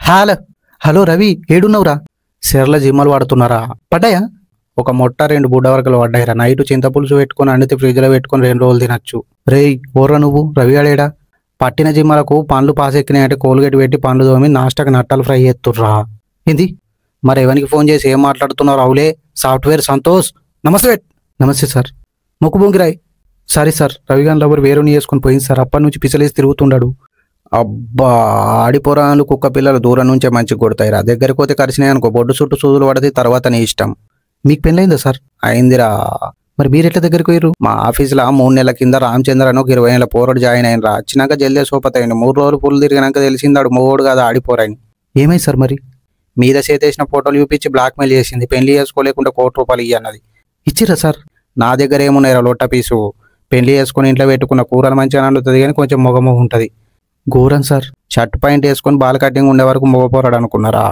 Hello hello Ravi ఏడున్నావురా? సెర్ల జిమ్మలు వాడుతున్నారా? పడ్డాయా? ఒక మొట్ట 2 బుడ్డ వరకలు పడ్డాయిరా. నైట్ చింతపులుసు పెట్టుకొని అండితే ఫ్రిడ్జ్లో పెట్టుకొని 2 రోజులు తినచ్చు. రేయ్ ఓర్రా నువ్వు రవి ఆడేడా? పట్టిన జిమ్మలకు పండ్లు పాసెక్కినాయంటే కోల్గేట్ పెట్టి పండ్లు తోమి నాస్టాకి నట్టాలు ఫ్రై చేస్తుర్రా. ఏంది మరి ఎవరికి ఫోన్ చేసి ఏం మాట్లాడుతున్నారు? అవులే సాఫ్ట్వేర్ సంతోష్. నమస్తే. నమస్తే సార్. మొక్కు బొంగిరాయ్. సారీ సార్, రవిగాన్ లవర్ వేరుని వేసుకొని పోయింది సార్. అప్పటి నుంచి పిసలేసి తిరుగుతున్నాడు. అబ్బా ఆడిపోరాలు కుక్క పిల్లలు దూరం నుంచే మంచిగా కొడతాయిరా. దగ్గరికి పోతే కరిచినాయి అనుకో బొడ్డు చుట్టూ సూదులు పడితే తర్వాత నీ ఇష్టం. మీకు పెళ్ళైందా సార్? అయిందిరా. మరి మీరు ఎట్లా దగ్గరికి పోయారు? మా ఆఫీసులో 3 నెలల కింద రామచంద్ర అని ఒక 20 ఏళ్ళ పోరాడు జాయిన్ అయినరా. వచ్చినాక జల్దే సోపతయింది. 3 రోజులు పుల్లు తిరిగినాక తెలిసిందాడు మొగోడు కాదు ఆడిపోరాని. ఏమై సార్ మరి? మీద చేతేసిన ఫోటోలు చూపించి బ్లాక్మెయిల్ చేసింది. పెళ్లి చేసుకోలేకుండా ₹1 ఇయ్యి అన్నది. ఇచ్చిరా సార్? నా దగ్గర ఏమున్నాయిరా లొట్ట పీసు. పెళ్లి చేసుకుని ఇంట్లో పెట్టుకున్న కూరలు మంచిగా వండుతుంది కానీ కొంచెం మొగమొగ ఉంటుంది. ఘోరం సార్. షర్ట్ పాయింట్ వేసుకొని బాల్ కటింగ్ ఉండే వరకు మొగపోరాడు అనుకున్నారా?